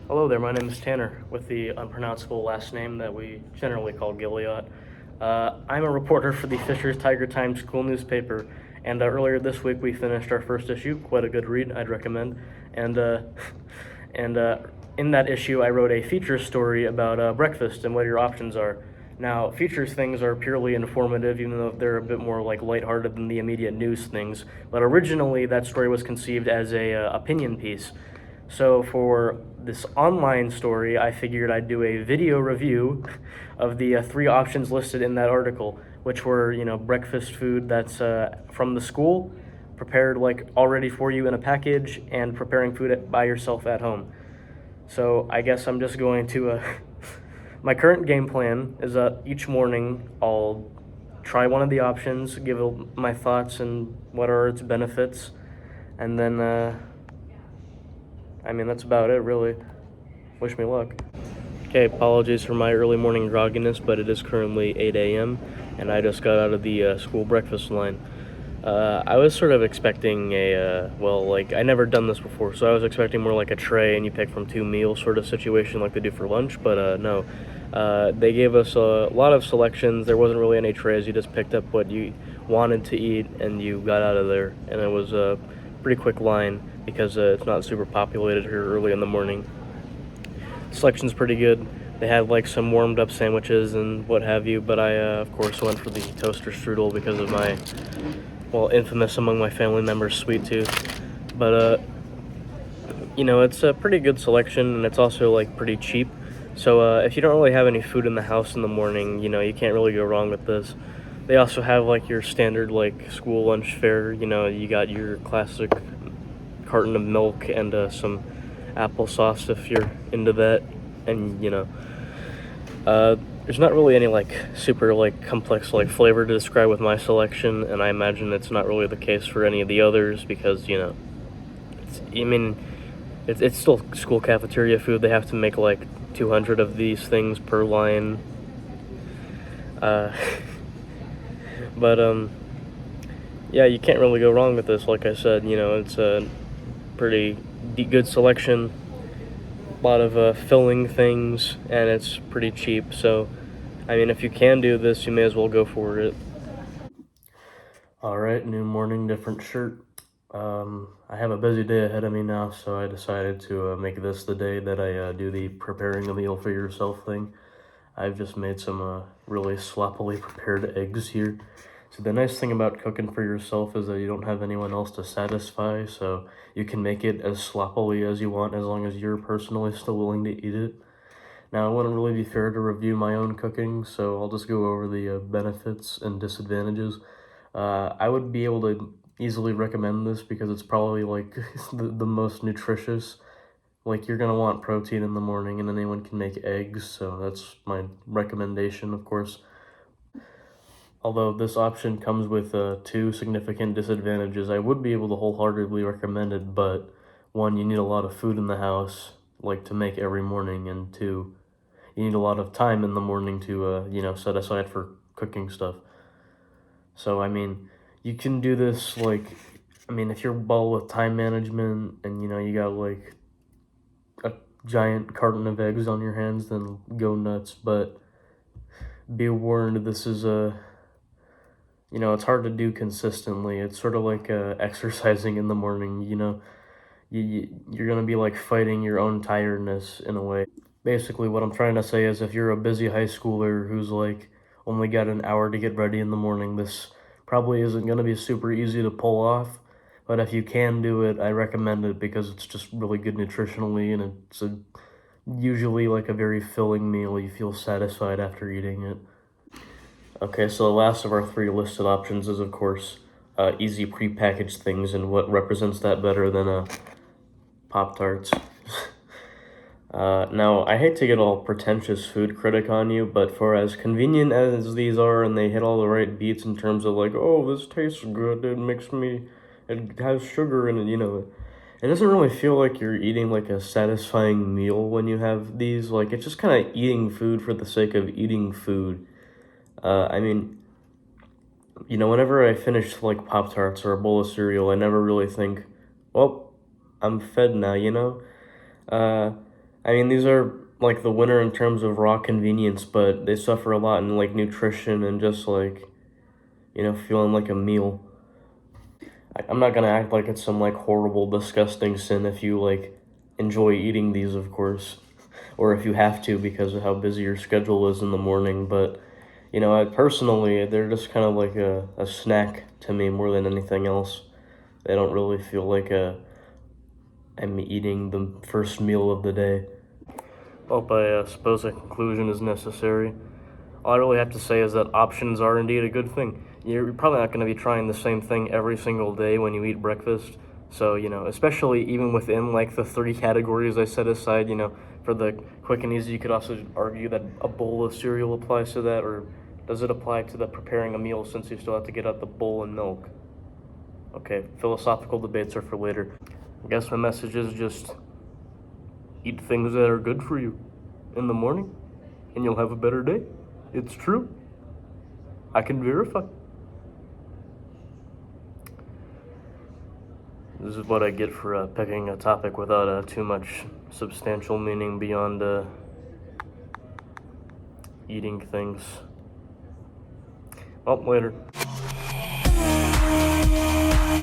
Hello there, my name is Tanner, with the unpronounceable last name that we generally call Gilead. I'm a reporter for the Fishers Tiger Times school newspaper, and earlier this week we finished our first issue. Quite a good read, I'd recommend. And and in that issue, I wrote a feature story about breakfast and what your options are. Now, features things are purely informative, even though they're a bit more like lighthearted than the immediate news things. But originally, that story was conceived as a opinion piece. So for this online story, I figured I'd do a video review of the three options listed in that article, which were, breakfast food that's from the school, prepared like already for you in a package, and preparing food by yourself at home. So I guess I'm just going to. My current game plan is that each morning I'll try one of the options, give it my thoughts and what are its benefits, and then that's about it, really. Wish me luck. Okay, apologies for my early morning grogginess, but it is currently 8 a.m., and I just got out of the school breakfast line. I was sort of expecting I never done this before, so I was expecting more like a tray and you pick from two meals sort of situation like they do for lunch, but no. They gave us a lot of selections. There wasn't really any trays. You just picked up what you wanted to eat and you got out of there, and it was a pretty quick line because it's not super populated here early in the morning. Selection's pretty good. They had like some warmed up sandwiches and what have you, but I of course went for the toaster strudel because of my, infamous among my family members sweet tooth. But it's a pretty good selection, and it's also like pretty cheap. So if you don't really have any food in the house in the morning, you can't really go wrong with this. They also have like your standard like school lunch fare. You got your classic carton of milk and some applesauce if you're into that, and there's not really any like super like complex like flavor to describe with my selection, and I imagine it's not really the case for any of the others because it's still school cafeteria food. They have to make like 200 of these things per line, but yeah, you can't really go wrong with this. Like I said, it's a pretty good selection, a lot of filling things, and it's pretty cheap. So if you can do this, you may as well go for it. All right, new morning, different shirt. I have a busy day ahead of me now, so I decided to make this the day that I do the preparing a meal for yourself thing. I've just made some really sloppily prepared eggs here. So the nice thing about cooking for yourself is that you don't have anyone else to satisfy, so you can make it as sloppily as you want as long as you're personally still willing to eat it. Now, it wouldn't really be fair to review my own cooking, so I'll just go over the benefits and disadvantages. I would be able to easily recommend this because it's probably like the most nutritious. Like, you're gonna want protein in the morning, and anyone can make eggs, so that's my recommendation, of course. Although this option comes with two significant disadvantages, I would be able to wholeheartedly recommend it, but one, you need a lot of food in the house, like to make every morning, and two, you need a lot of time in the morning to, set aside for cooking stuff. So, you can do this, if you're well with time management and, you got, like, a giant carton of eggs on your hands, then go nuts, but be warned, this is it's hard to do consistently. It's sort of like exercising in the morning, you're gonna be like fighting your own tiredness in a way. Basically, what I'm trying to say is if you're a busy high schooler who's like only got an hour to get ready in the morning, this probably isn't gonna be super easy to pull off. But if you can do it, I recommend it because it's just really good nutritionally, and it's usually like a very filling meal. You feel satisfied after eating it. Okay, so the last of our three listed options is, of course, easy prepackaged things, and what represents that better than Pop-Tarts? Now, I hate to get all pretentious food critic on you, but for as convenient as these are, and they hit all the right beats in terms of like, oh, this tastes good, it has sugar in it, it doesn't really feel like you're eating like a satisfying meal when you have these. Like, it's just kind of eating food for the sake of eating food. Whenever I finish like Pop-Tarts or a bowl of cereal, I never really think, well, I'm fed now, Uh, I mean, these are like the winner in terms of raw convenience, but they suffer a lot in like nutrition and just like, feeling like a meal. I'm not gonna act like it's some like horrible, disgusting sin if you like enjoy eating these, of course, or if you have to because of how busy your schedule is in the morning. But I personally, they're just kind of like a snack to me more than anything else. They don't really feel like I'm eating the first meal of the day. Well, I suppose a conclusion is necessary. All I really have to say is that options are indeed a good thing. You're probably not going to be trying the same thing every single day when you eat breakfast. So, especially even within like the 3 categories I set aside, for the quick and easy, you could also argue that a bowl of cereal applies to that, or does it apply to the preparing a meal since you still have to get out the bowl and milk? Okay, philosophical debates are for later. I guess my message is just eat things that are good for you in the morning, and you'll have a better day. It's true. I can verify. This is what I get for picking a topic without too much substantial meaning beyond eating things. Well, later.